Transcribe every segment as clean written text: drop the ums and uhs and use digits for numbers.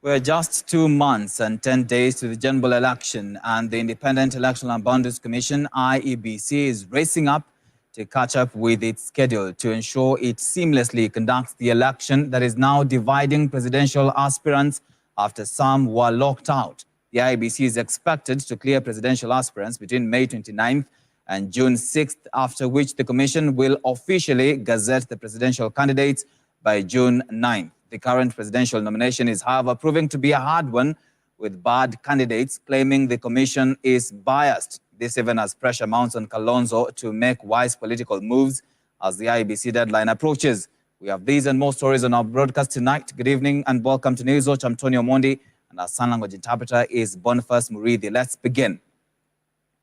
We're just 2 months and 10 days to the general election, and the Independent Electoral and Boundaries Commission, IEBC, is racing up to catch up with its schedule to ensure it seamlessly conducts the election that is now dividing presidential aspirants after some were locked out. The IEBC is expected to clear presidential aspirants between May 29th and June 6th, after which the Commission will officially gazette the presidential candidates by June 9th. The current presidential nomination is, however, proving to be a hard one, with bad candidates claiming the Commission is biased. This even as pressure mounts on Kalonzo to make wise political moves as the IEBC deadline approaches. We have these and more stories on our broadcast tonight. Good evening and welcome to News Watch. I'm Tony Omondi, and our sign language interpreter is Boniface Muridi. Let's begin.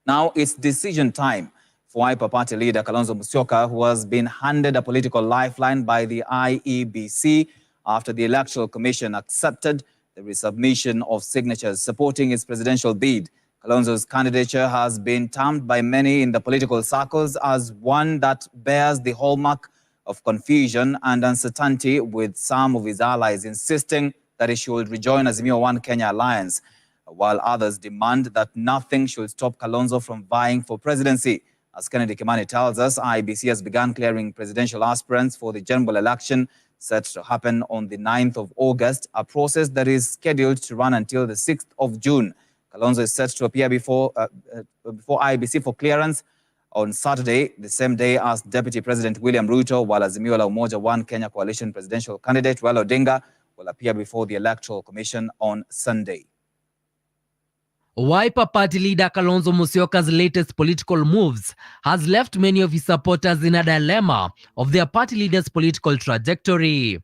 Now it's decision time for Wiper Party leader Kalonzo Musyoka, who has been handed a political lifeline by the IEBC after the Electoral Commission accepted the resubmission of signatures supporting his presidential bid. Kalonzo's candidature has been termed by many in the political circles as one that bears the hallmark of confusion and uncertainty, with some of his allies insisting that he should rejoin Azimio One Kenya alliance, while others demand that nothing should stop Kalonzo from vying for presidency. As Kennedy Kimani tells us, IEBC has begun clearing presidential aspirants for the general election set to happen on the 9th of August, a process that is scheduled to run until the 6th of June. Kalonzo is set to appear before IEBC for clearance on Saturday, the same day as Deputy President William Ruto, while Azimio la Umoja One Kenya coalition presidential candidate Raila Odinga will appear before the Electoral Commission on Sunday. Wiper Party leader Kalonzo Musyoka's latest political moves has left many of his supporters in a dilemma of their party leader's political trajectory.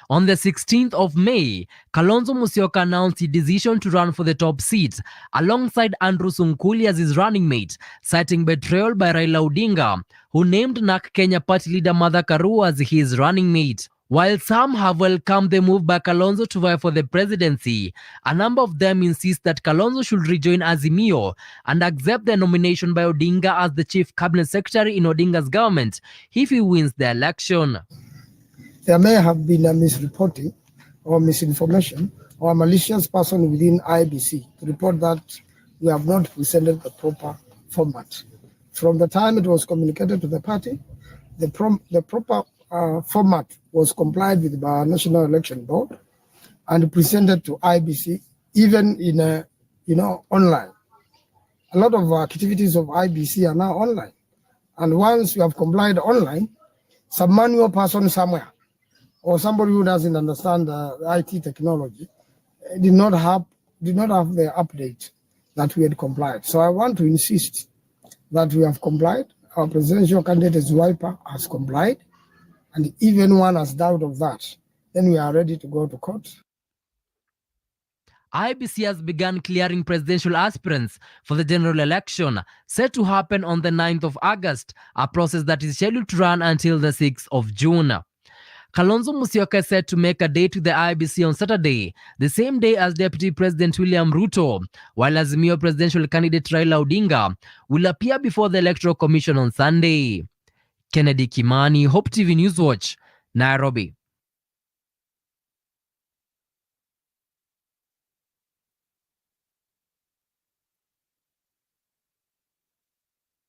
On the 16th of May, Kalonzo Musyoka announced his decision to run for the top seat alongside Andrew Sunkuli as his running mate, citing betrayal by Raila Odinga, who named NAK Kenya party leader Martha Karua as his running mate. While some have welcomed the move by Kalonzo to vie for the presidency, a number of them insist that Kalonzo should rejoin Azimio and accept the nomination by Odinga as the chief cabinet secretary in Odinga's government if he wins the election. There may have been a misreporting or misinformation or a malicious person within IEBC to report that we have not presented the proper format. From the time it was communicated to the party, the proper format was complied with by our National Election Board and presented to IEBC, even in online. A lot of activities of IEBC are now online, and once you have complied online, some manual person somewhere or somebody who doesn't understand IT technology did not have the update that we had complied. So I want to insist that we have complied. Our presidential candidate Wiper has complied. And even one has doubt of that, then we are ready to go to court. IEBC has begun clearing presidential aspirants for the general election, set to happen on the 9th of August, a process that is scheduled to run until the 6th of June. Kalonzo Musyoka is set to make a date with the IEBC on Saturday, the same day as Deputy President William Ruto, while Azimio presidential candidate Raila Odinga will appear before the Electoral Commission on Sunday. Kennedy Kimani, Hope TV News Watch, Nairobi.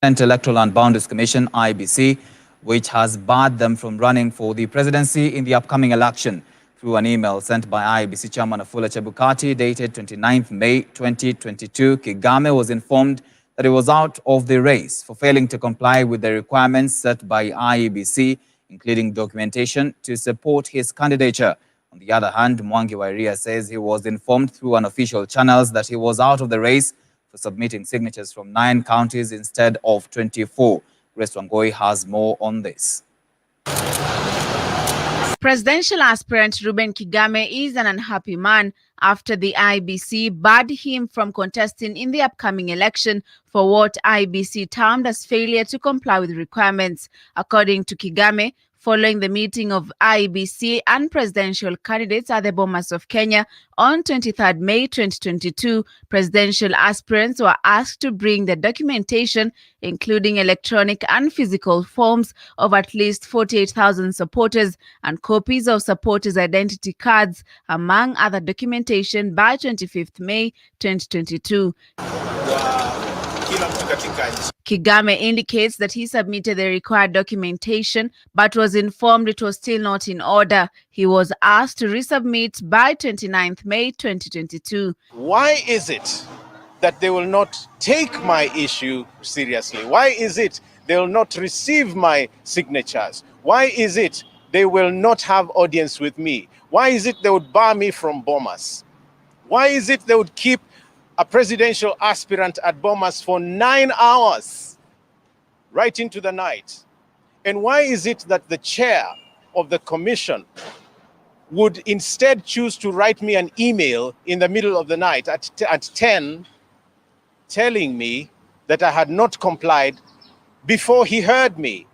Electoral and Boundaries Commission, IEBC, which has barred them from running for the presidency in the upcoming election. Through an email sent by IEBC Chairman Afula Chebukati dated 29th May 2022, Kigame was informed that he was out of the race for failing to comply with the requirements set by IEBC, including documentation to support his candidature. On the other hand, Mwangi Wairia says he was informed through unofficial channels that he was out of the race for submitting signatures from 9 counties instead of 24. Grace Wangoi has more on this. Presidential aspirant Reuben Kigame is an unhappy man after the IEBC barred him from contesting in the upcoming election for what IEBC termed as failure to comply with requirements. According to Kigame, following the meeting of IEBC and presidential candidates at the Bomas of Kenya on 23rd May 2022. Presidential aspirants were asked to bring the documentation, including electronic and physical forms of at least 48,000 supporters and copies of supporters' identity cards, among other documentation, by 25th May 2022. Kigame indicates that he submitted the required documentation but was informed it was still not in order. He was asked to resubmit by 29th May 2022. Why is it that they will not take my issue seriously? Why is it they will not receive my signatures? Why is it they will not have audience with me? Why is it they would bar me from Bomas? Why is it they would keep a presidential aspirant at Bomas for 9 hours, right into the night? And why is it that the chair of the commission would instead choose to write me an email in the middle of the night at 10, telling me that I had not complied before he heard me,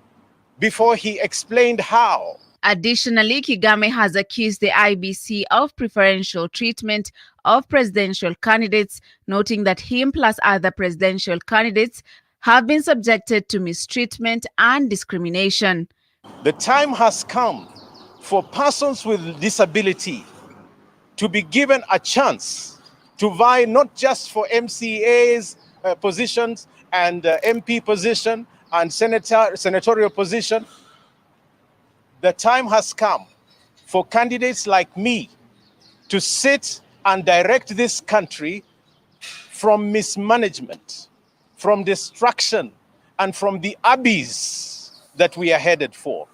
before he explained how? Additionally, Kigame has accused the IEBC of preferential treatment of presidential candidates, noting that him plus other presidential candidates have been subjected to mistreatment and discrimination. The time has come for persons with disability to be given a chance to vie not just for MCA's positions and MP position and senatorial position. The time has come for candidates like me to sit and direct this country from mismanagement, from destruction, and from the abyss that we are headed for.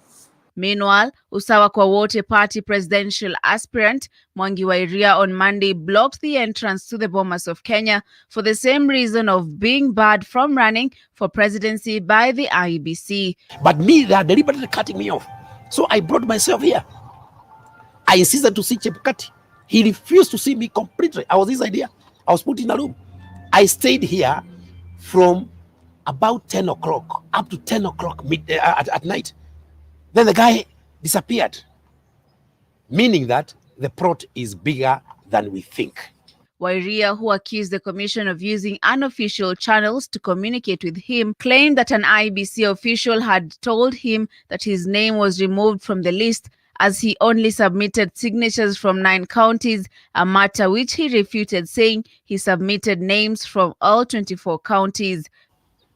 Meanwhile, Usawa kwa Wote Party presidential aspirant Mwangi wa Iria on Monday blocked the entrance to the Bomas of Kenya for the same reason of being barred from running for presidency by the IEBC. But me, they are deliberately cutting me off. So I brought myself here. I insisted to see Chebukati. He refused to see me completely. I was his idea. I was put in a room. I stayed here from about 10 o'clock up to 10 o'clock at night. Then the guy disappeared, meaning that the plot is bigger than we think. Wairia, who accused the commission of using unofficial channels to communicate with him, claimed that an IEBC official had told him that his name was removed from the list as he only submitted signatures from 9 counties, a matter which he refuted, saying he submitted names from all 24 counties.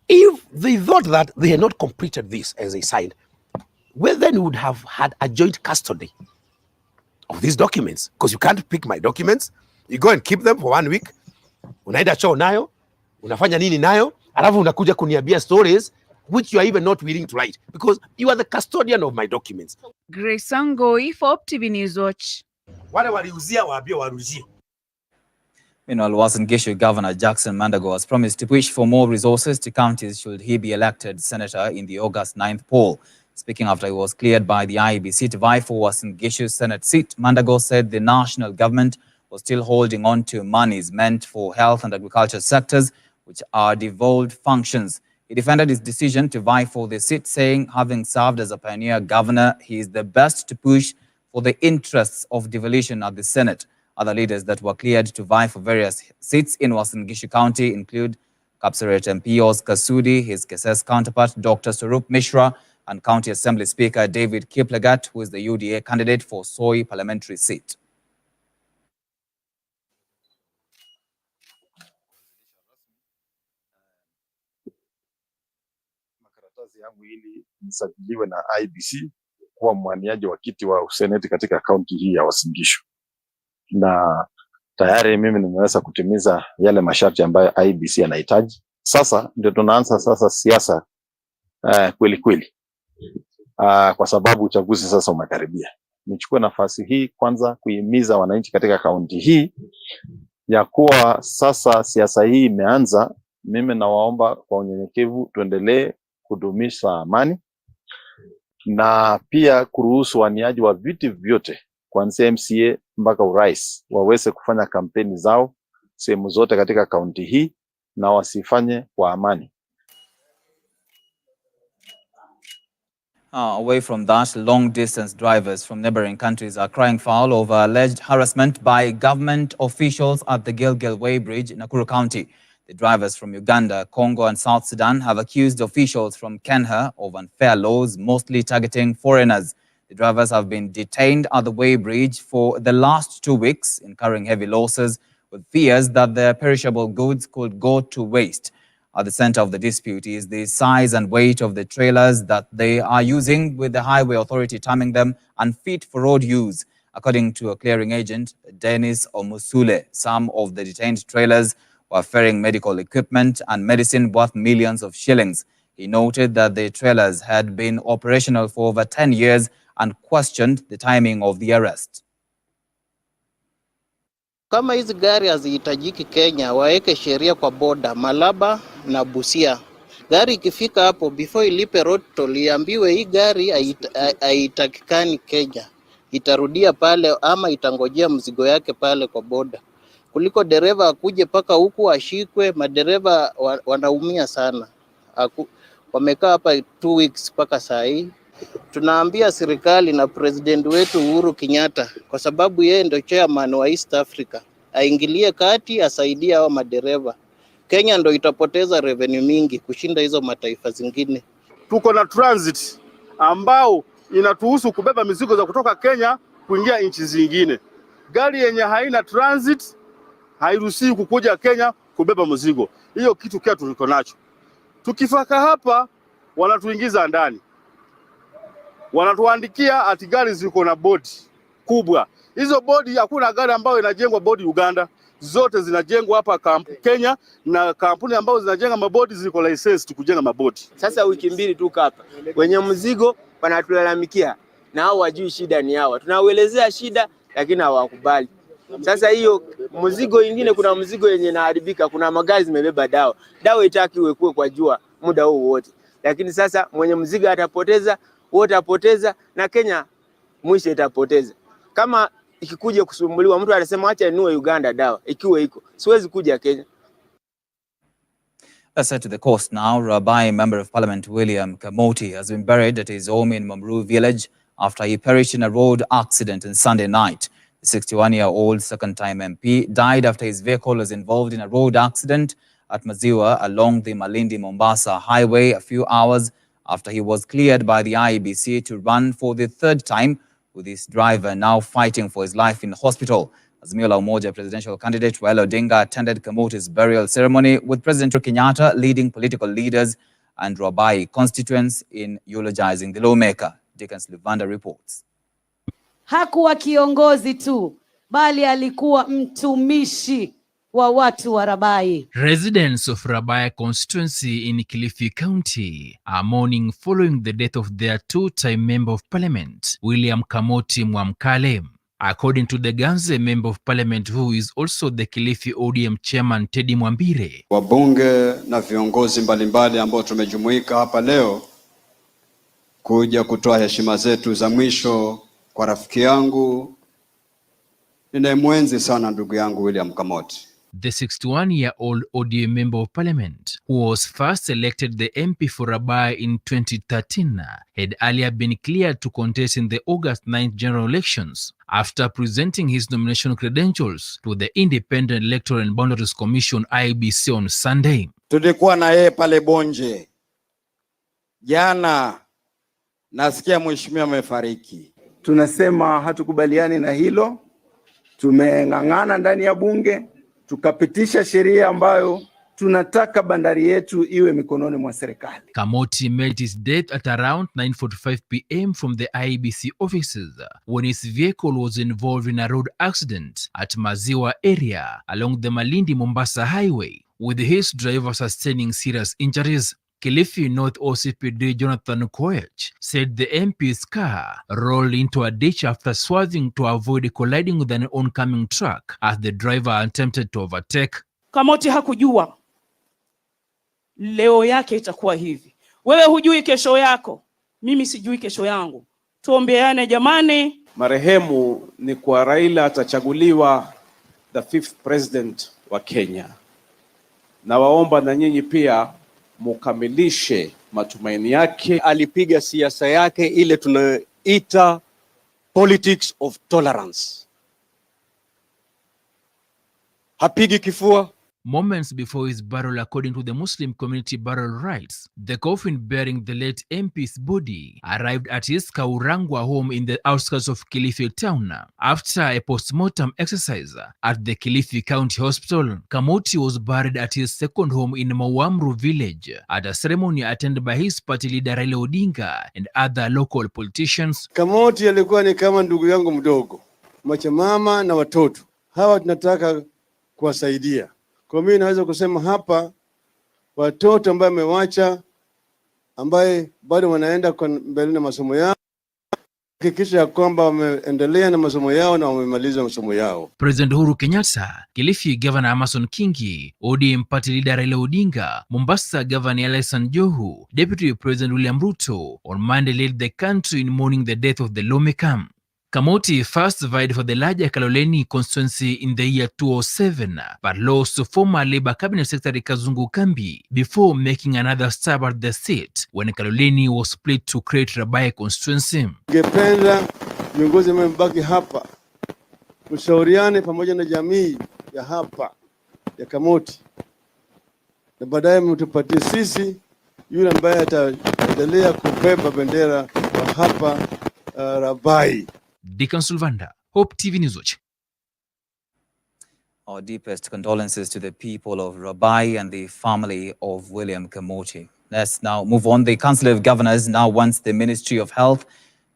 If they thought that they had not completed this as they signed, well, then we would have had a joint custody of these documents, because you can't pick my documents. You go and keep them for 1 week. Unaenda choo nayo, unafanya nini nayo, alafu unakuja kuniambia stories which you are even not willing to write, because you are the custodian of my documents. Grace Angoi for TV News Watch. Wale waliuzia waambie waruzie. Meanwhile, Uasin Gishu Governor Jackson Mandago has promised to push for more resources to counties should he be elected senator in the August 9th poll. Speaking after he was cleared by the IEBC to vie for Uasin Gishu's Senate seat, Mandago said the national government was still holding on to monies meant for health and agriculture sectors, which are devolved functions. He defended his decision to vie for the seat, saying having served as a pioneer governor, he is the best to push for the interests of devolution at the Senate. Other leaders that were cleared to vie for various seats in Uasin Gishu County include Kapseret MP Oscar Sudi, his Keses counterpart Dr. Swarup Mishra, and County Assembly Speaker David Kiplagat, who is the UDA candidate for Soi parliamentary seat. Makaratasi yangu ili nisajiliwe na IEBC kuwa mwaniaji wa kiti wa useneti katika kaunti hii ya Uasin Gishu, na tayari mimi nimeweza kutimiza yale masharti ambayo IEBC anahitaji. Sasa ndio tunaanza sasa siasa kweli kweli, kwa sababu uchaguzi sasa umekaribia. Nichukue nafasi hii kwanza kuhimiza wananchi katika kaunti hii ya kuwa sasa siasa hii imeanza. Mimi nawaomba kwa unyenyekevu tuendelee kudumisha amani na pia kuruhusu waniaji wa viti vyote kuanzia MCA mpaka urais waweze kufanya kampeni zao sehemu zote katika kaunti hii na wasifanye kwa amani. Away from that, long-distance drivers from neighboring countries are crying foul over alleged harassment by government officials at the Gilgil Way Bridge in Nakuru County. The drivers from Uganda, Congo and South Sudan have accused officials from Kenya of unfair laws, mostly targeting foreigners. The drivers have been detained at the Way Bridge for the last 2 weeks, incurring heavy losses, with fears that their perishable goods could go to waste. At the center of the dispute is the size and weight of the trailers that they are using, with the highway authority terming them unfit for road use. According to a clearing agent, Dennis Omusule, some of the detained trailers were ferrying medical equipment and medicine worth millions of shillings. He noted that the trailers had been operational for over 10 years and questioned the timing of the arrest. Kama hizi gari hazihitajiki Kenya, waeke sheria kwa boda Malaba na Busia. Gari ikifika hapo before ilipe road toll, iambiwe hii gari haitakikani Kenya, itarudia pale ama itangojea mzigo yake pale kwa boda, kuliko dereva akuje paka huku ashikwe. Madereva wanaumia sana, wamekaa hapa 2 weeks paka saa hii. Tunaambia serikali na president wetu Uhuru Kenyatta, kwa sababu yeye ndio chairman wa East Africa, aingilie kati, asaidie hao madereva. Kenya ndio itapoteza revenue mingi kushinda hizo mataifa zingine. Tuko na transit ambao inatuhusu kubeba mizigo za kutoka Kenya kuingia nchi zingine. Gari yenye haina transit hairuhusiwi kukuja Kenya kubeba mzigo. Hiyo kitu kia tuliko nacho. Tukifika hapa wanatuingiza ndani, wanatuandikia ati gari ziko na bodi kubwa. Hizo bodi, hakuna gari ambayo inajengwa bodi Uganda, zote zinajengwa hapa Kenya, na kampuni ambazo zinajenga mabodi ziko license kujenga mabodi. Sasa wiki mbili tu hapa wenye mzigo wanatulalamikia, na hao wajui shida ni hawa. Tunauelezea shida lakini hawakubali. Sasa hiyo mzigo ingine, kuna mzigo yenye inaharibika, kuna magari zimebeba dawa itaki uwekwe kwa jua muda huo wote, lakini sasa mwenye mzigo atapoteza, wote apoteza, na Kenya mwisho itapoteza. Kama ikikuja kusumbuliwa, mtu anasema acha ninue Uganda dawa, ikiwa iko siwezi kuja Kenya. Let's head to the coast now. Rabbi Member of Parliament William Kamoti has been buried at his home in Mamru village after he perished in a road accident on Sunday night. The 61-year-old second-time MP died after his vehicle was involved in a road accident at Maziwa along the Malindi-Mombasa highway a few hours after he was cleared by the IEBC to run for the third time, with his driver now fighting for his life in hospital. Azimio la Umoja presidential candidate Raila Odinga attended Kamoti's burial ceremony, with President Kenyatta leading political leaders and Rabai constituents in eulogizing the lawmaker. Dickens Luvanda reports. Hakuwa kiongozi tu, bali alikuwa mtumishi wa watu wa Rabai. Residents of Rabai constituency in Kilifi County are mourning following the death of their two-time member of parliament, William Kamoti Mwamkale. According to the Ganze member of parliament, who is also the Kilifi ODM chairman, Teddy Mwambire, wabunge na viongozi mbalimbali ambao tumejumuika hapa leo kuja kutoa heshima zetu za mwisho kwa rafiki yangu, ninayemwenzi sana ndugu yangu William Kamoti. The 61-year-old ODM member of parliament, who was first elected the MP for Rabai in 2013, had earlier been cleared to contest in the August 9th general elections after presenting his nomination credentials to the Independent Electoral and Boundaries Commission IEBC on Sunday. Tulikuwa na yeye pale Bonje jana, nasikia mheshimiwa amefariki. Tunasema hatukubaliani na hilo. Tumeng'ang'ana ndani ya bunge, tukapitisha sheria ambayo tunataka bandari yetu iwe mikononi mwa serikali. Kamoti met his death at around 9:45 p.m. from the IEBC offices when his vehicle was involved in a road accident at Maziwa area along the Malindi-Mombasa highway, with his driver sustaining serious injuries. Kilifi North OCPD Jonathan Koech said the MP's car rolled into a ditch after swerving to avoid colliding with an oncoming truck as the driver attempted to overtake. Kamoti hakujua leo yake itakuwa hivi. Wewe hujui kesho yako, mimi sijui kesho yangu. Tuombeane jamani. Marehemu ni kwa Raila atachaguliwa the 5th president wa Kenya. Na waomba na nyinyi pia mukamilishe matumaini yake. Alipiga siasa yake ile tunaita politics of tolerance. Hapigi kifua. Moments before his burial, according to the Muslim community burial rites, the coffin bearing the late MP's body arrived at his Kaurangwa home in the outskirts of Kilifi town. After a post-mortem exercise at the Kilifi County Hospital, Kamoti was buried at his second home in Mawamru village at a ceremony attended by his party leader Raila Odinga and other local politicians. Kamoti alikuwa ni kama ndugu yangu mdogo, macha mama na watoto. Hawa tunataka kuwasaidia. Kwa mimi naweza kusema hapa watoto ambao wamewacha, ambaye bado wanaenda mbele na masomo yao, hakikisha kwamba wameendelea na masomo yao na wamemaliza masomo yao. President Uhuru Kenyatta, Kilifi Governor Amason Kingi, ODM party leader Raila Odinga, Mombasa Governor Alison Johu, Deputy President William Ruto on Monday led the country in mourning the death of the lawmaker. Kamoti first vied for the larger Kaloleni constituency in the year 2007, but lost to former Labour Cabinet Secretary Kazungu Kambi before making another stab at the seat when Kaloleni was split to create Rabai constituency. Ningependa viongozi mbaki hapa mshauriane pamoja na jamii ya hapa ya Kamoti, na baadaye mtupatie sisi yule ambaye ataendelea kubeba bendera wa hapa Rabai. Deacon Sulvanda, Hope TV News Watch. Our deepest condolences to the people of Rabai and the family of William Kamoti. Let's now move on. The Council of Governors now wants the Ministry of Health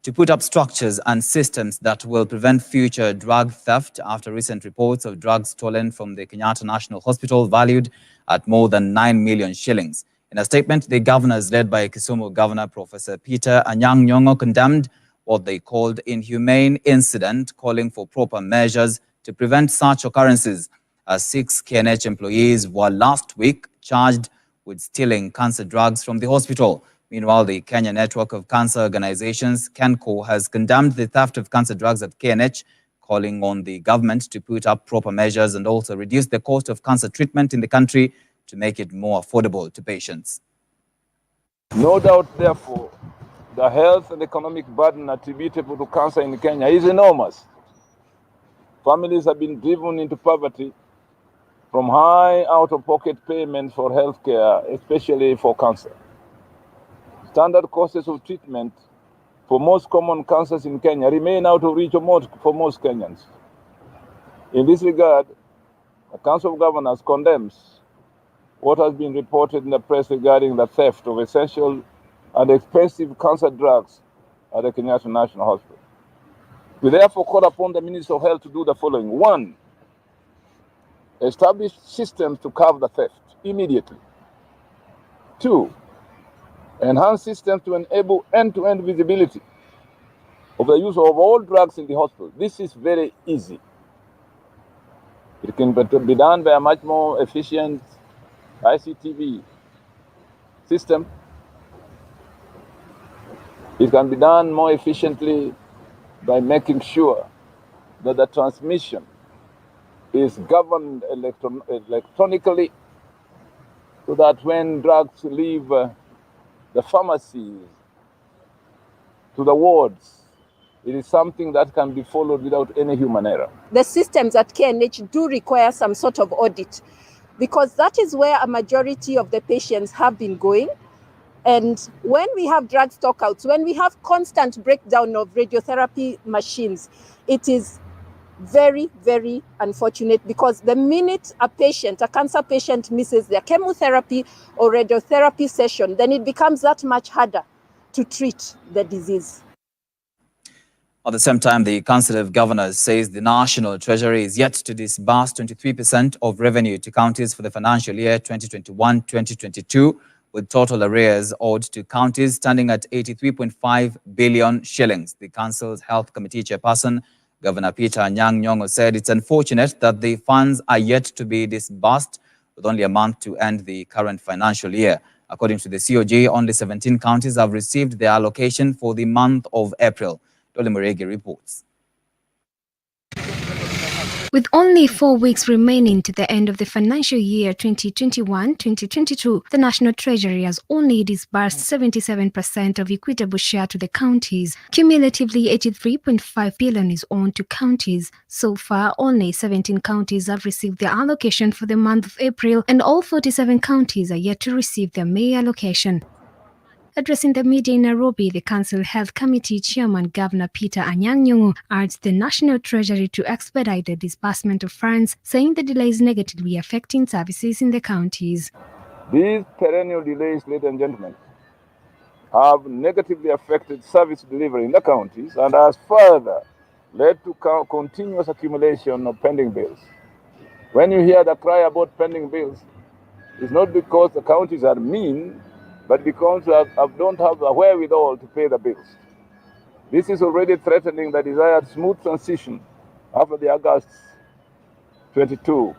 to put up structures and systems that will prevent future drug theft after recent reports of drugs stolen from the Kenyatta National Hospital valued at more than 9 million shillings. In a statement, the governors led by Kisumu Governor Professor Peter Anyang' Nyong'o condemned what they called inhumane incident, calling for proper measures to prevent such occurrences. 6 KNH employees were last week charged with stealing cancer drugs from the hospital. Meanwhile, the Kenya Network of Cancer Organizations, KENCO, has condemned the theft of cancer drugs at KNH, calling on the government to put up proper measures and also reduce the cost of cancer treatment in the country to make it more affordable to patients. No doubt, therefore, the health and economic burden attributable to cancer in Kenya is enormous. Families have been driven into poverty from high out-of-pocket payments for healthcare, especially for cancer. Standard costs of treatment for most common cancers in Kenya remain out of reach for most Kenyans. In this regard, the Council of Governors condemns what has been reported in the press regarding the theft of essential and expensive cancer drugs at the Kenyatta National Hospital. We therefore call upon the Ministry of Health to do the following. 1, establish systems to curb the theft immediately. 2, enhance systems to enable end-to-end visibility of the use of all drugs in the hospital. This is very easy. It can be done by a much more efficient ICTV system. It can be done more efficiently by making sure that the transmission is governed electronically, so that when drugs leave the pharmacies to the wards, it is something that can be followed without any human error. The systems at KNH do require some sort of audit, because that is where a majority of the patients have been going. And when we have drug stockouts, when we have constant breakdown of radiotherapy machines, it is very, very unfortunate, because the minute a cancer patient misses their chemotherapy or radiotherapy session, then it becomes that much harder to treat the disease. At the same time, the Council of Governors says the National Treasury is yet to disburse 23% of revenue to counties for the financial year 2021-2022, with total arrears owed to counties standing at 83.5 billion shillings. The Council's Health Committee Chairperson, Governor Peter Anyang' Nyong'o, said it's unfortunate that the funds are yet to be disbursed with only a month to end the current financial year. According to the COG, only 17 counties have received their allocation for the month of April. Dole Muregi reports. With only 4 weeks remaining to the end of the financial year 2021-2022, the National Treasury has only disbursed 77% of equitable share to the counties. Cumulatively, 83.5 billion is owed to counties. So far, only 17 counties have received their allocation for the month of April, and all 47 counties are yet to receive their May allocation. Addressing the media in Nairobi, the Council Health Committee Chairman Governor Peter Anyang' Nyong'o urged the National Treasury to expedite the disbursement of funds, saying the delay is negatively affecting services in the counties. These perennial delays, ladies and gentlemen, have negatively affected service delivery in the counties and has further led to continuous accumulation of pending bills. When you hear the cry about pending bills, it's not because the counties are mean, but because they don't have the wherewithal to pay the bills. This is already threatening the desired smooth transition after the August 22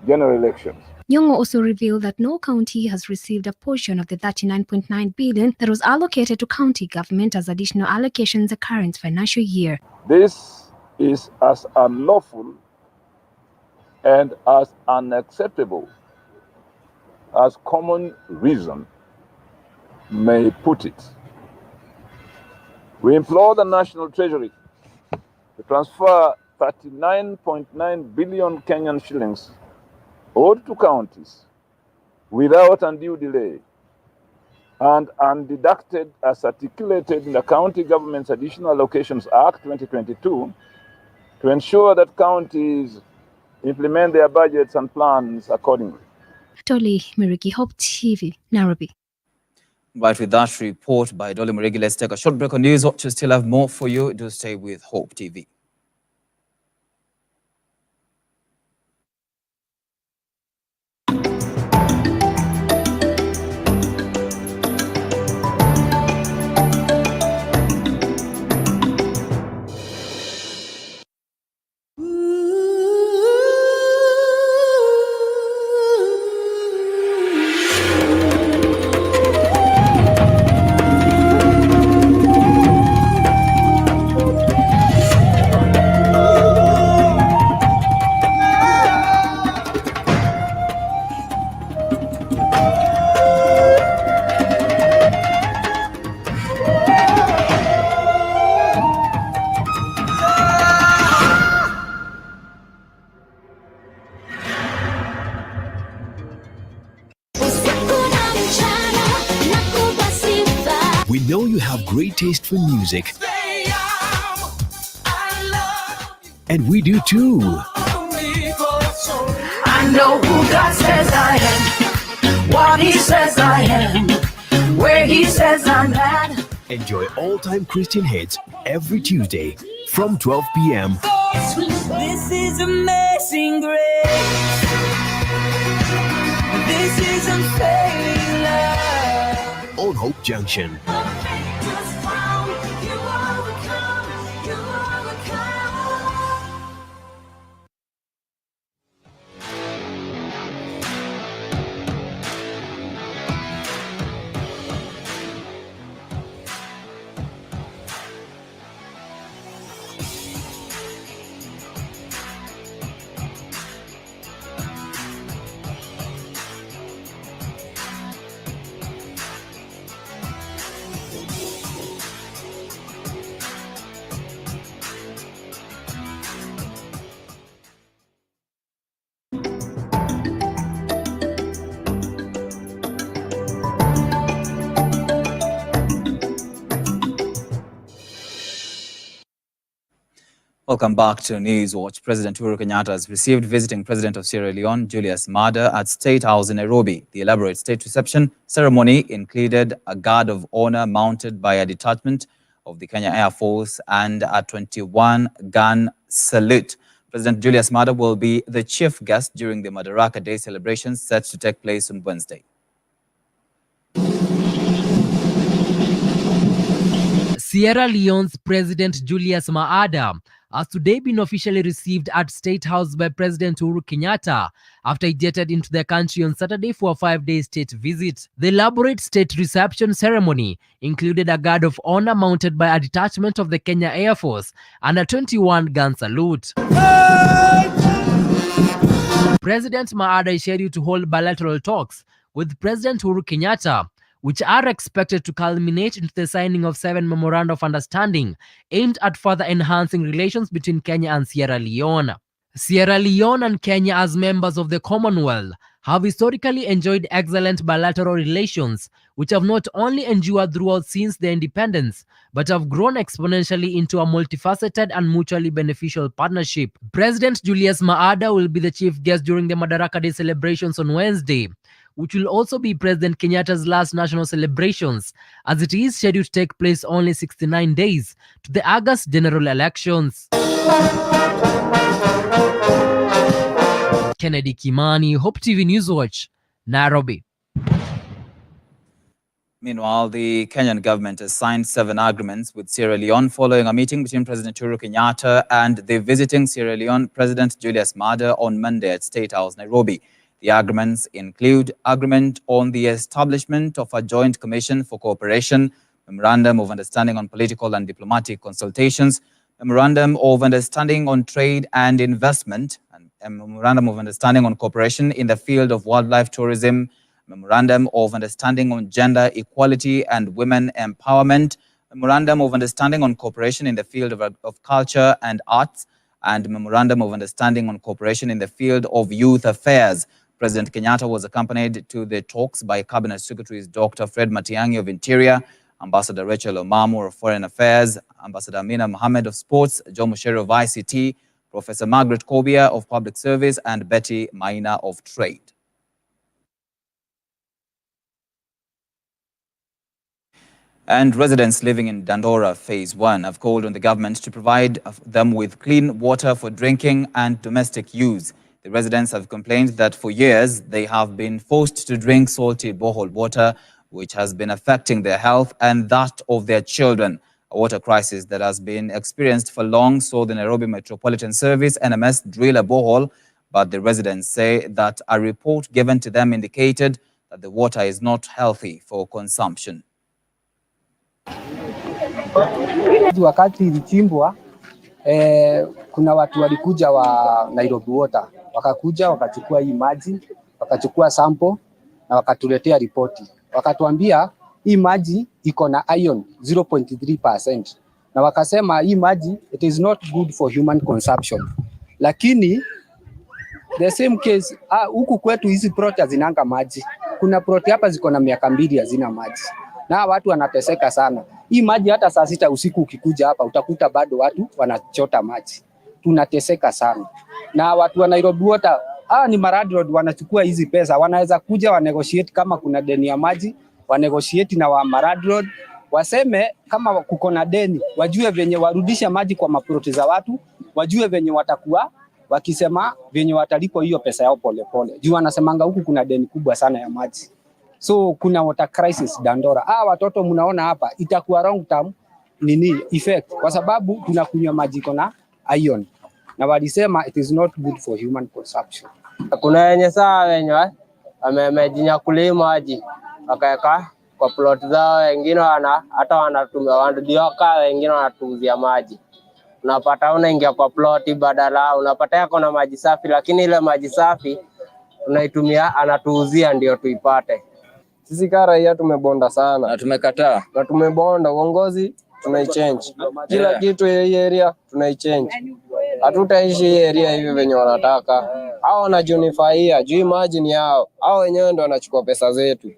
general elections. Nyong'o also revealed that no county has received a portion of the 39.9 billion that was allocated to county government as additional allocations the current financial year. This is as unlawful and as unacceptable as common reason may put it. We implore the National Treasury to transfer 39.9 billion Kenyan shillings owed to counties without undue delay and undeducted as articulated in the County Government's Additional Allocations Act 2022 to ensure that counties implement their budgets and plans accordingly. Dolly Miriki, Hope TV, Nairobi. Right, with that report by Dolly Miriki, let's take a short break on News Watch. We still have more for you. Do stay with Hope TV. We know you have great taste for music. And we do too. I know who God says I am, what He says I am, where He says I'm at. Enjoy all-time Christian hits every Tuesday from 12 p.m. This is amazing grace. This is unfailing love. On Hope Junction. Welcome back to News Watch. President Uhuru Kenyatta has received visiting President of Sierra Leone, Julius Maada, at State House in Nairobi. The elaborate state reception ceremony included a guard of honor mounted by a detachment of the Kenya Air Force and a 21-gun salute. President Julius Maada will be the chief guest during the Madaraka Day celebrations set to take place on Wednesday. Sierra Leone's President Julius Maada has today been officially received at State House by President Uhuru Kenyatta after he jetted into the country on Saturday for a 5-day state visit. The elaborate state reception ceremony included a guard of honor mounted by a detachment of the Kenya Air Force and a 21-gun salute. President Maada is scheduled to hold bilateral talks with President Uhuru Kenyatta, which are expected to culminate into the signing of 7 memoranda of understanding aimed at further enhancing relations between Kenya and Sierra Leone. Sierra Leone and Kenya, as members of the Commonwealth, have historically enjoyed excellent bilateral relations, which have not only endured throughout since their independence, but have grown exponentially into a multifaceted and mutually beneficial partnership. President Julius Maada will be the chief guest during the Madaraka Day celebrations on Wednesday, which will also be President Kenyatta's last national celebrations, as it is scheduled to take place only 69 days to the August general elections. Kennedy Kimani, Hope TV Newswatch, Nairobi. Meanwhile, the Kenyan government has signed 7 agreements with Sierra Leone following a meeting between President Uhuru Kenyatta and the visiting Sierra Leone President Julius Maada on Monday at State House, Nairobi. The agreements include agreement on the establishment of a joint commission for cooperation, memorandum of understanding on political and diplomatic consultations, memorandum of understanding on trade and investment, and a memorandum of understanding on cooperation in the field of wildlife tourism, memorandum of understanding on gender equality and women empowerment, memorandum of understanding on cooperation in the field of culture and arts, and memorandum of understanding on cooperation in the field of youth affairs. President Kenyatta was accompanied to the talks by Cabinet Secretaries Dr. Fred Matiang'i of Interior, Ambassador Rachel Omamo of Foreign Affairs, Ambassador Amina Mohammed of Sports, Joe Mushere of ICT, Professor Margaret Kobia of Public Service, and Betty Maina of Trade. And residents living in Dandora Phase 1 have called on the government to provide them with clean water for drinking and domestic use. The residents have complained that for years they have been forced to drink salty borehole water, which has been affecting their health and that of their children. A water crisis that has been experienced for long saw the Nairobi Metropolitan Service NMS drill a borehole, but the residents say that a report given to them indicated that the water is not healthy for consumption. Wakati ilichimbwa kuna watu walikuja wa Nairobi Water, wakakuja wakachukua hii maji, wakachukua sample na wakatuletea ripoti. Wakatuambia hii maji iko na iron 0.3% na wakasema hii maji it is not good for human consumption. Lakini the same case huku kwetu hizi plot hazinanga maji. Kuna plot hapa ziko na miaka 2 hazina maji. Na watu wanateseka sana. Hii maji hata saa 6 usiku ukikuja hapa utakuta bado watu wanachota maji. Tunateseka sana. Na watu wa Nairobi Water, ni landlord wanachukua hizi pesa, wanaweza kuja wa negotiate kama kuna deni ya maji, wa negotiate na wa landlord, waseme kama kuko na deni, wajue venye warudisha maji kwa maploti za watu, wajue venye watakuwa wakisema venye watalipo hiyo pesa yao pole pole. Juu wanasemanga huku kuna deni kubwa sana ya maji. So kuna water crisis Dandora. Watoto mnaona hapa itakuwa long term effect kwa sababu tunakunywa maji na iron. Na walisema it is not good for human consumption. Kuna wenye wenye wamejinyakulia maji wakaweka kwa plot zao, wengine hata wanatumia wanadioka, wengine wanatuuzia maji. Unapata unaingia kwa plot badala unapata yako na maji safi, lakini ile maji safi tunaitumia anatuuzia ndio tuipate. Sisi kama raia tumebonda sana na tumekataa na tumebonda, uongozi tunaichange kila kitu hii area tunaichange. Hatutaishi hii area hivi venye wanataka hao, wanajinufaia juu maji ni yao, hao wenyewe ndio wanachukua pesa zetu.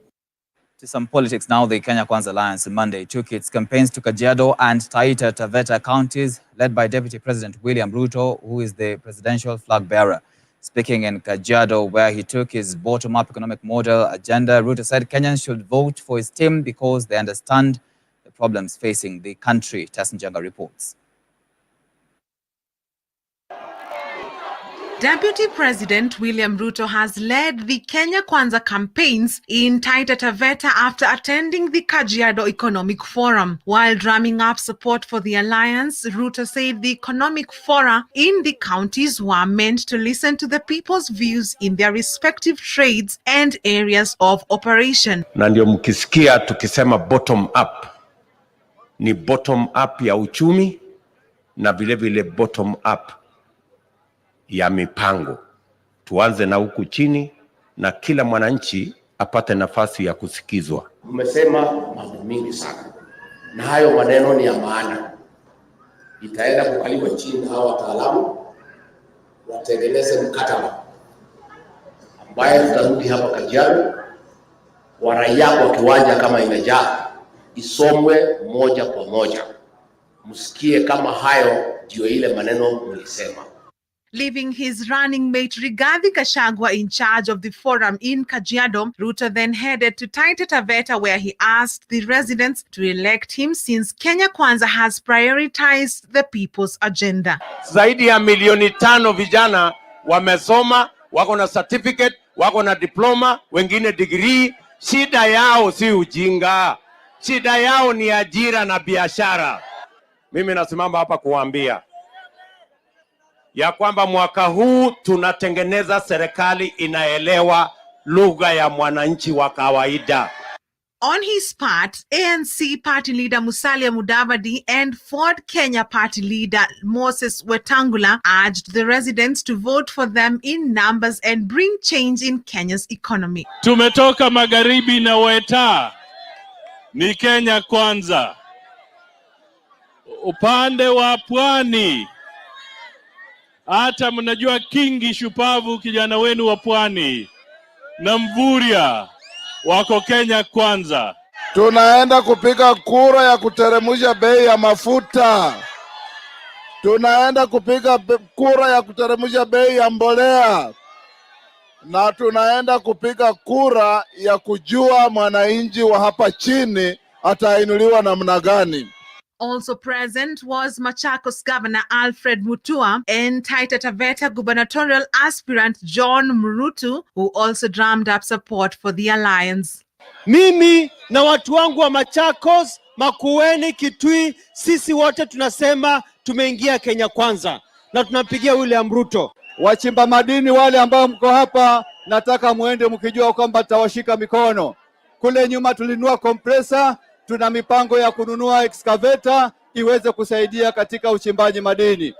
To some politics now, the Kenya Kwanza Alliance Monday took its campaigns to Kajiado and Taita Taveta counties, led by Deputy President William Ruto, who is the presidential flag bearer. Speaking in Kajiado, where he took his bottom-up economic model agenda, Ruto said Kenyans should vote for his team because they understand the problems facing the country. Tassin Janga reports. Deputy President William Ruto has led the Kenya Kwanza campaigns in Taita Taveta after attending the Kajiado Economic Forum. While drumming up support for the alliance, Ruto said the economic fora in the counties were meant to listen to the people's views in their respective trades and areas of operation. Na ndio mkisikia tukisema bottom up, ni bottom up ya uchumi na vile vile bottom up ya mipango. tuanze na huku chini na kila mwananchi apate nafasi ya kusikizwa. Mmesema mambo mingi sana, na hayo maneno ni ya maana. Itaenda kukaliwa chini na hao wataalamu watengeneze mkataba ambaye tutarudi hapa Kajiado, wa raia kwa kiwanja kama imejaa isomwe moja kwa moja, msikie kama hayo ndio ile maneno mlisema. Leaving his running mate Rigathi Gachagua in charge of the forum in Kajiado, Ruto then headed to Taita Taveta, where he asked the residents to elect him since Kenya Kwanza has prioritized the people's agenda. Zaidi ya milioni 5 vijana wamesoma, wako na certificate, wako na diploma, wengine degree. Shida yao si ujinga, shida yao ni ajira na biashara. Mimi nasimama hapa kuambia ya kwamba mwaka huu tunatengeneza serikali inaelewa lugha ya mwananchi wa kawaida. On his part, ANC party leader Musalia Mudavadi and Ford Kenya party leader Moses Wetangula urged the residents to vote for them in numbers and bring change in Kenya's economy. Tumetoka magharibi na Weta ni Kenya Kwanza. Upande wa pwani, hata mnajua Kingi Shupavu kijana wenu wa pwani na Mvuria wako Kenya Kwanza. Tunaenda kupiga kura ya kuteremsha bei ya mafuta. Tunaenda kupiga kura ya kuteremsha bei ya mbolea. Na tunaenda kupiga kura ya kujua mwananchi wa hapa chini atainuliwa namna gani. Also present was Machakos Governor Alfred Mutua and Taita Taveta gubernatorial aspirant John Murutu, who also drummed up support for the alliance. Mimi na watu wangu wa Machakos, Makueni, Kitui, sisi wote tunasema tumeingia Kenya Kwanza na tunampigia William Ruto. Wachimba madini wale ambao mko hapa, nataka muende mkijua kwamba tawashika mikono. Kule nyuma tulinunua compressor, tuna mipango ya kununua excavator iweze kusaidia katika uchimbaji madini.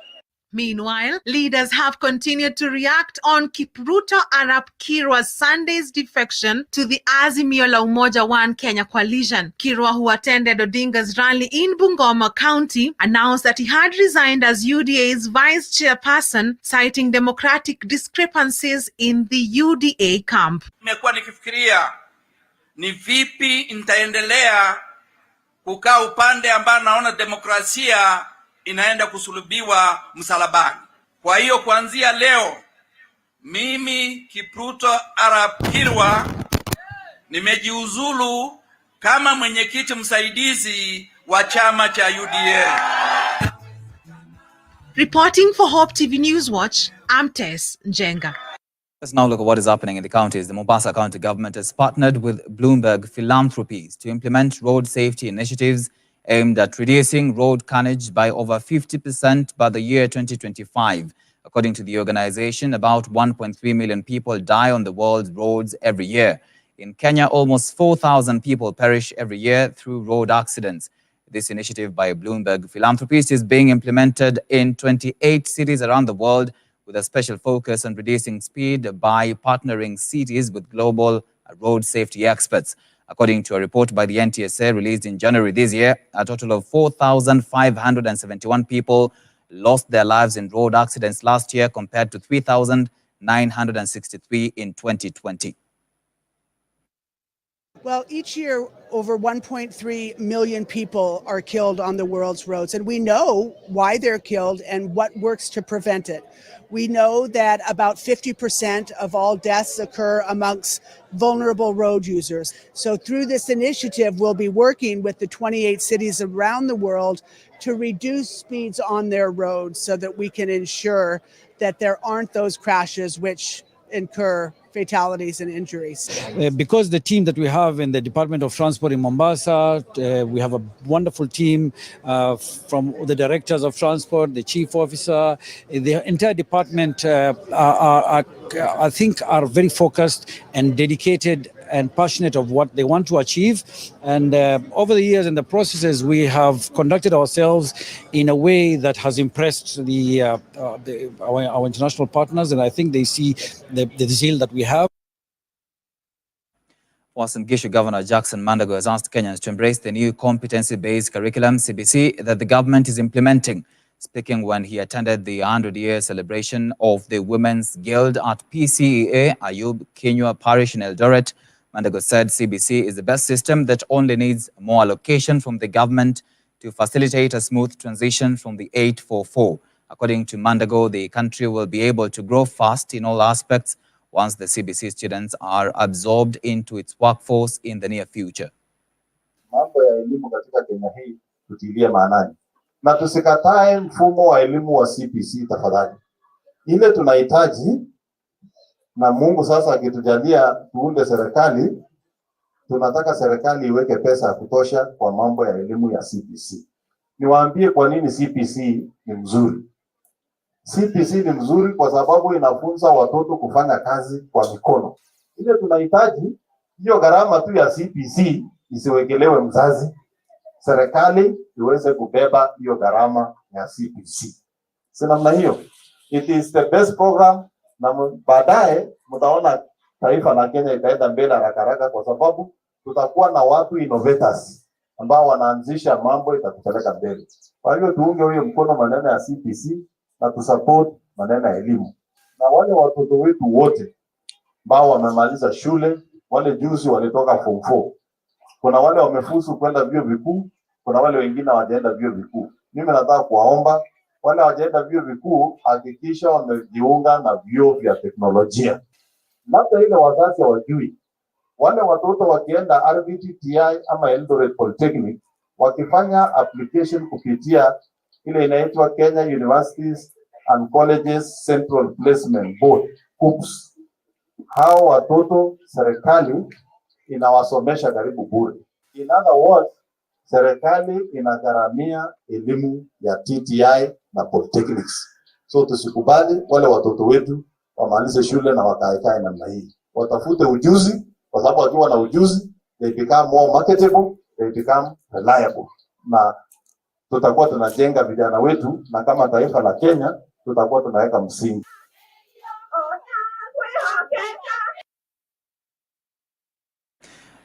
Meanwhile, leaders have continued to react on Kipruto Arap Kirwa's Sunday's defection to the Azimio la Umoja One Kenya coalition. Kirwa, who attended Odinga's rally in Bungoma County, announced that he had resigned as UDA's vice chairperson, citing democratic discrepancies in the UDA camp. Nimekuwa nikifikiria ni vipi nitaendelea kukaa upande ambao naona demokrasia inaenda kusulubiwa msalabani. Kwa hiyo kuanzia leo mimi Kipruto Arap Kirwa nimejiuzulu kama mwenyekiti msaidizi wa chama cha UDA. Reporting for Hope TV News Watch, I'm Tess Njenga. Let's now look at what is happening in the counties. The Mombasa County government has partnered with Bloomberg Philanthropies to implement road safety initiatives aimed at reducing road carnage by over 50% by the year 2025. According to the organization, about 1.3 million people die on the world's roads every year. In Kenya, almost 4,000 people perish every year through road accidents. This initiative by Bloomberg Philanthropies is being implemented in 28 cities around the world, with a special focus on reducing speed by partnering cities with global road safety experts. According to a report by the NTSA released in January this year, a total of 4,571 people lost their lives in road accidents last year, compared to 3,963 in 2020. Well, each year, over 1.3 million people are killed on the world's roads, and we know why they're killed and what works to prevent it. We know that about 50% of all deaths occur amongst vulnerable road users. So through this initiative, we'll be working with the 28 cities around the world to reduce speeds on their roads so that we can ensure that there aren't those crashes which incur fatalities and injuries. Because the team that we have in the Department of Transport in Mombasa, we have a wonderful team from the directors of transport, the chief officer, the entire department I think are very focused and dedicated and passionate of what they want to achieve. And over the years and the processes, we have conducted ourselves in a way that has impressed our international partners, and I think they see the zeal that we have. Uasin Gishu Governor Jackson Mandago has asked Kenyans to embrace the new competency-based curriculum, CBC, that the government is implementing. Speaking when he attended the 100-year celebration of the Women's Guild at PCEA, Ayub Kinyua Parish in Eldoret, Mandago said CBC is the best system that only needs more allocation from the government to facilitate a smooth transition from the 844. According to Mandago, the country will be able to grow fast in all aspects once the CBC students are absorbed into its workforce in the near future. Mambo ya elimu katika Kenya hii tutilie maanani. Na tusikatae mfumo wa elimu wa CBC tafadhali. Ile tunahitaji, na Mungu sasa akitujalia tuunde serikali, tunataka serikali iweke pesa ya kutosha kwa mambo ya elimu ya CBC. Niwaambie kwa nini CBC ni mzuri. CBC ni mzuri kwa sababu inafunza watoto kufanya kazi kwa mikono. Ile tunahitaji, hiyo gharama tu ya CBC isiwekelewe mzazi. Serikali iweze kubeba hiyo gharama ya CBC. Si namna hiyo. It is the best program, na baadaye mtaona taifa la Kenya itaenda mbele haraka kwa sababu tutakuwa na watu innovators ambao wanaanzisha mambo itakupeleka mbele. Kwa hiyo tuunge huyo mkono maneno ya CBC na tusupport maneno ya elimu. Na wale watoto wetu wote ambao wamemaliza shule, wale juzi walitoka form 4. Kuna wale wamefuzu kwenda vyuo vikuu, kuna wale wengine hawajaenda vyuo vikuu. Mimi nataka kuwaomba wale hawajaenda vyuo vikuu, hakikisha wamejiunga na vyuo vya teknolojia. Labda ile wazazi hawajui, wale watoto wakienda RVTTI ama Eldoret Polytechnic, wakifanya application kupitia ile inaitwa Kenya Universities and Colleges Central Placement Board, KUCCPS. Hao watoto serikali inawasomesha karibu bure. In other words, serikali inagharamia elimu ya TTI na polytechnics. So tusikubali wale watoto wetu wamalize shule na wakaekae namna hii. Watafute ujuzi, kwa sababu wakiwa na ujuzi, they become more marketable, they become reliable. Na tutakuwa tunajenga vijana wetu, na kama taifa la Kenya tutakuwa tunaweka msingi.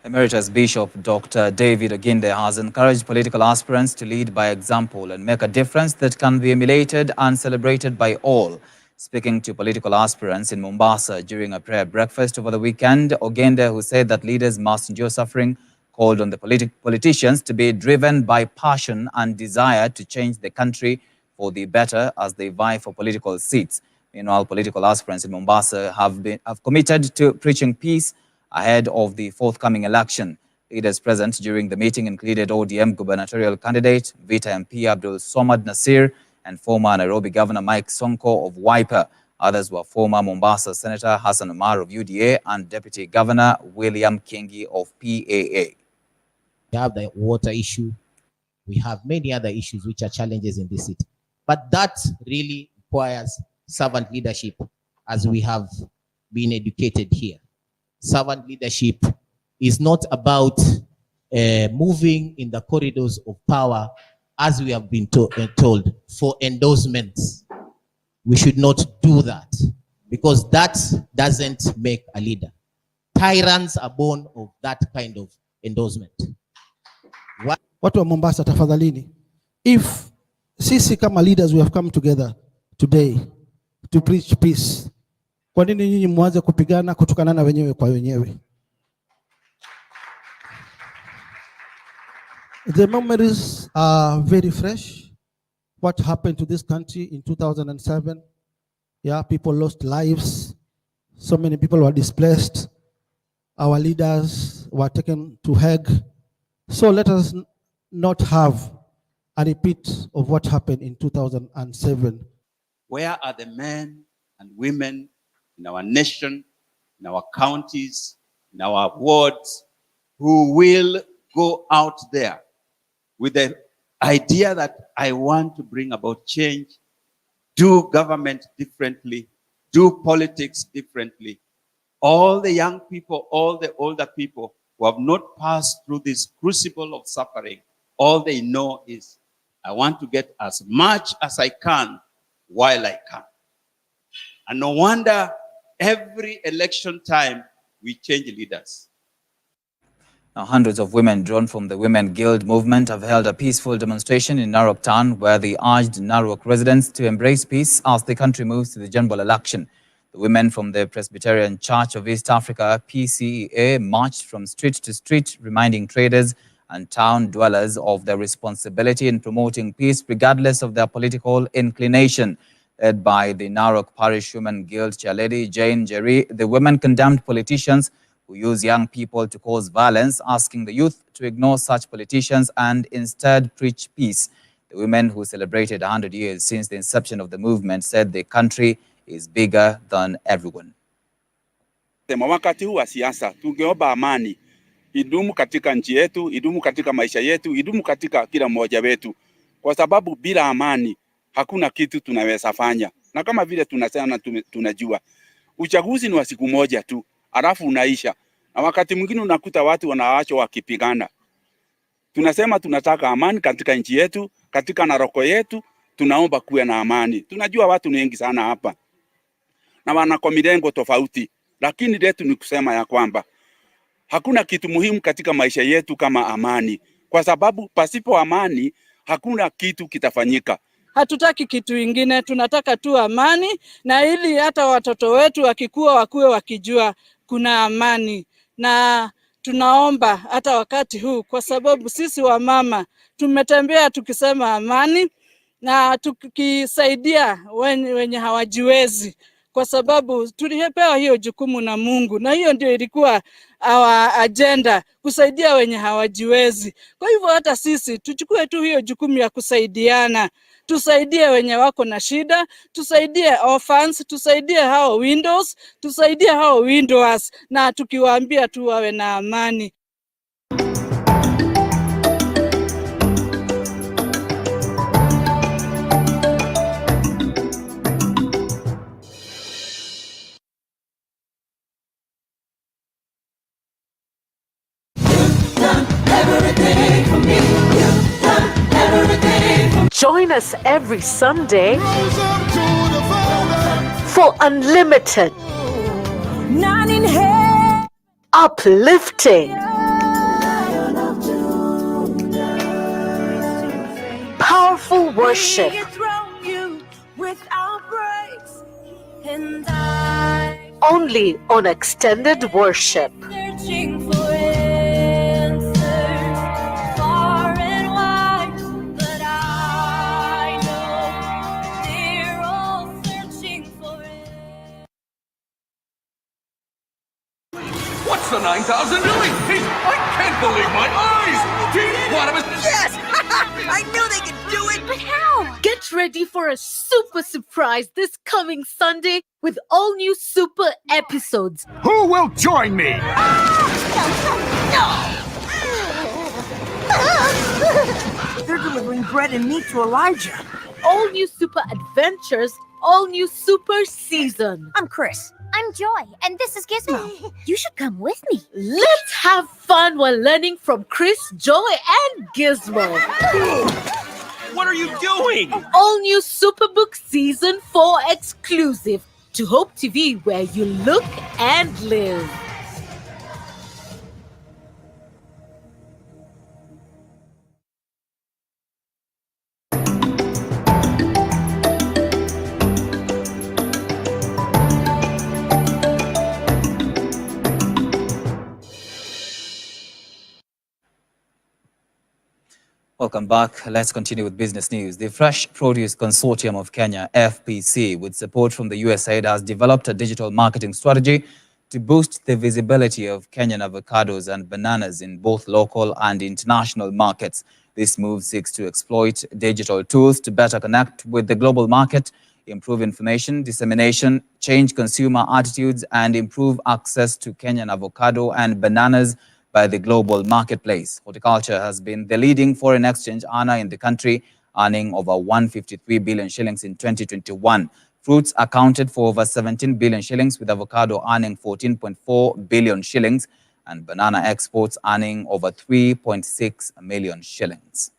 Emeritus Bishop Dr. David Oginde has encouraged political aspirants to lead by example and make a difference that can be emulated and celebrated by all. Speaking to political aspirants in Mombasa during a prayer breakfast over the weekend, Oginde, who said that leaders must endure suffering, called on the politicians to be driven by passion and desire to change the country for the better as they vie for political seats. Meanwhile, political aspirants in Mombasa have committed to preaching peace ahead of the forthcoming election. Leaders present during the meeting included ODM gubernatorial candidate Vita MP Abdul Somad Nasir and former Nairobi Governor Mike Sonko of Wiper. Others were former Mombasa Senator Hassan Omar of UDA and Deputy Governor William Kingi of PAA. We have the water issue. We have many other issues which are challenges in this city. But that really requires servant leadership, as we have been educated here. Servant leadership is not about moving in the corridors of power as we have been told for endorsements. We should not do that, because that doesn't make a leader. Tyrants are born of that kind of endorsement. Watu wa Mombasa, tafadhalini, if sisi kama leaders we have come together today to preach peace, kwa nini nyinyi mwanze kupigana kutukanana wenyewe kwa wenyewe? The memories are very fresh. What happened to this country in 2007? Yeah, people lost lives. So many people were displaced. Our leaders were taken to Hague. So let us not have a repeat of what happened in 2007. Where are the men and women in our nation, in our counties, in our wards, who will go out there with the idea that I want to bring about change, do government differently, do politics differently, all the young people, all the older people who have not passed through this crucible of suffering, all they know is, I want to get as much as I can while I can. And no wonder every election time we change leaders. Now, hundreds of women drawn from the Women Guild movement have held a peaceful demonstration in Narok town where they urged Narok residents to embrace peace as the country moves to the general election. The women from the Presbyterian Church of East Africa, PCEA, marched from street to street, reminding traders and town dwellers of their responsibility in promoting peace regardless of their political inclination. Led by the Narok Parish Women Guild chairlady Jane Jerry, the women condemned politicians who use young people to cause violence, asking the youth to ignore such politicians and instead preach peace. The women, who celebrated 100 years since the inception of the movement, said the country is bigger than everyone. Wakati huu wa siasa tungeomba amani idumu katika nchi yetu, idumu katika maisha yetu, idumu katika kila mmoja wetu, kwa sababu bila amani hakuna kitu tunaweza fanya. Na kama vile tunasema tunajua uchaguzi ni wa siku moja tu, alafu unaisha, na wakati mwingine unakuta watu wanaachwa wakipigana. Tunasema tunataka amani katika nchi yetu, katika Naroko yetu, tunaomba kuwe na amani. Tunajua watu ni wengi sana hapa na wana kwa milengo tofauti, lakini letu ni kusema ya kwamba hakuna kitu muhimu katika maisha yetu kama amani, kwa sababu pasipo amani hakuna kitu kitafanyika. Hatutaki kitu ingine, tunataka tu amani, na ili hata watoto wetu wakikua wakuwe wakijua kuna amani. Na tunaomba hata wakati huu, kwa sababu sisi wamama tumetembea tukisema amani na tukisaidia wenye hawajiwezi, kwa sababu tulipewa hiyo jukumu na Mungu, na hiyo ndio ilikuwa our agenda, kusaidia wenye hawajiwezi. Kwa hivyo hata sisi tuchukue tu hiyo jukumu ya kusaidiana, tusaidie wenye wako na shida, tusaidie orphans, tusaidie hao windows, tusaidie hao widowers, na tukiwaambia tu wawe na amani. Join us every Sunday for unlimited, uplifting, powerful worship, only on Extended Worship. What's the 9,000 doing? I can't believe my eyes! Yes! I knew they could do it! But how? Get ready for a super surprise this coming Sunday with all new super episodes. Who will join me? They're delivering bread and meat to Elijah. All new super adventures, all new super season. I'm Chris. I'm Joy, and this is Gizmo. You should come with me. Let's have fun while learning from Chris, Joy, and Gizmo. What are you doing? All new Superbook Season 4 exclusive to Hope TV, where you look and live. Welcome back. Let's continue with business news. The Fresh Produce Consortium of Kenya, FPC, with support from the USAID, has developed a digital marketing strategy to boost the visibility of Kenyan avocados and bananas in both local and international markets. This move seeks to exploit digital tools to better connect with the global market, improve information dissemination, change consumer attitudes, and improve access to Kenyan avocado and bananas by the global marketplace. Horticulture has been the leading foreign exchange earner in the country, earning over 153 billion shillings in 2021. Fruits accounted for over 17 billion shillings, with avocado earning 14.4 billion shillings and banana exports earning over 3.6 million shillings.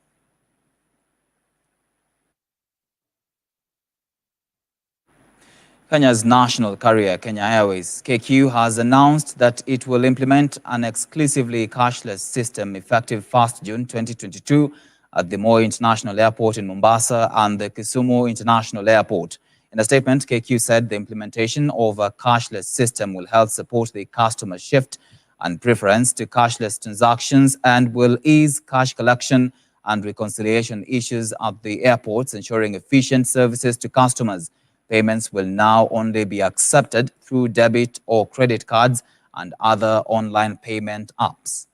Kenya's national carrier, Kenya Airways, KQ, has announced that it will implement an exclusively cashless system effective 1st June 2022 at the Moi International Airport in Mombasa and the Kisumu International Airport. In a statement, KQ said the implementation of a cashless system will help support the customer shift and preference to cashless transactions and will ease cash collection and reconciliation issues at the airports, ensuring efficient services to customers. Payments will now only be accepted through debit or credit cards and other online payment apps.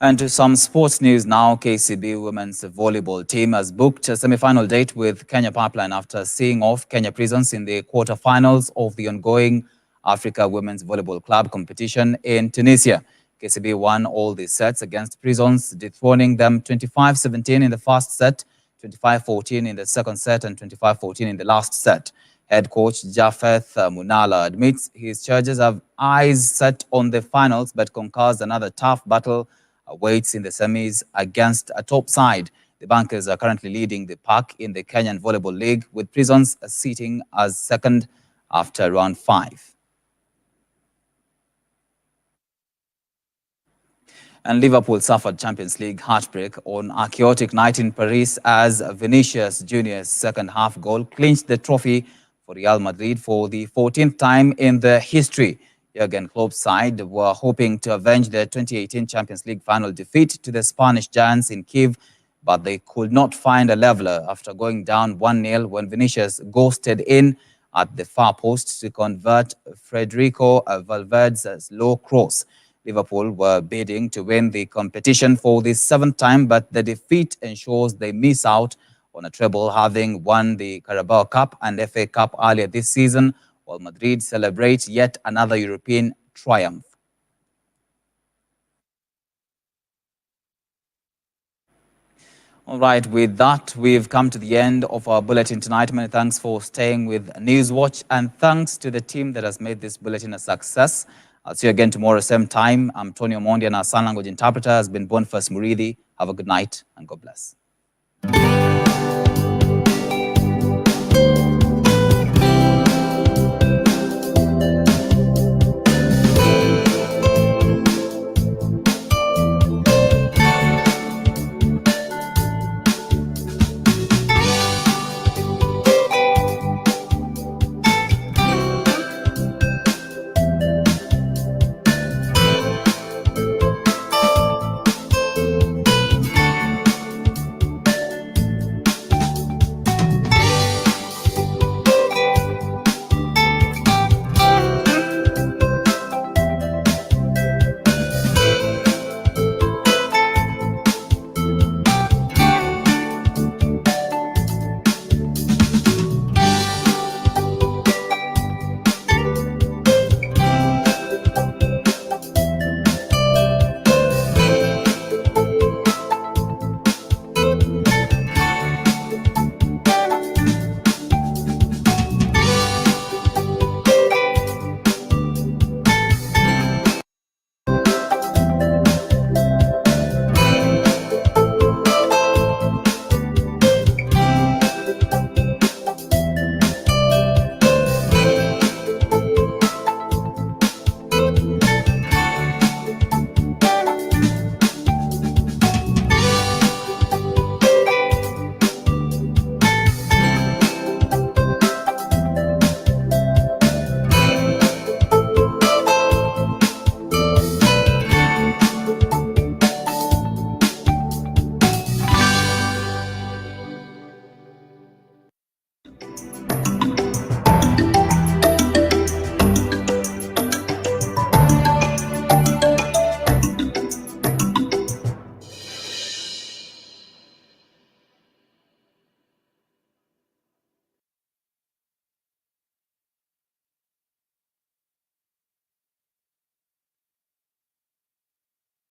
And to some sports news now, KCB women's volleyball team has booked a semi-final date with Kenya Pipeline after seeing off Kenya Prisons in the quarterfinals of the ongoing Africa Women's Volleyball Club competition in Tunisia. KCB won all the sets against Prisons, dethroning them 25-17 in the first set, 25-14 in the second set, and 25-14 in the last set. Head coach Japheth Munala admits his charges have eyes set on the finals, but concurs another tough battle awaits in the semis against a top side. The Bankers are currently leading the pack in the Kenyan Volleyball League, with Prisons sitting as second after round 5. And Liverpool suffered Champions League heartbreak on a chaotic night in Paris as Vinicius Junior's second-half goal clinched the trophy for Real Madrid for the 14th time in their history. Jurgen Klopp's side were hoping to avenge their 2018 Champions League final defeat to the Spanish giants in Kiev, but they could not find a leveler after going down 1-0 when Vinicius ghosted in at the far post to convert Federico Valverde's low cross. Liverpool were bidding to win the competition for the 7th time, but the defeat ensures they miss out on a treble, having won the Carabao Cup and FA Cup earlier this season, while Madrid celebrates yet another European triumph. All right, with that, we've come to the end of our bulletin tonight. Many thanks for staying with Newswatch, and thanks to the team that has made this bulletin a success. I'll see you again tomorrow, same time. I'm Tony Omondi, and our sign language interpreter has been Boniface Murithi. Have a good night, and God bless.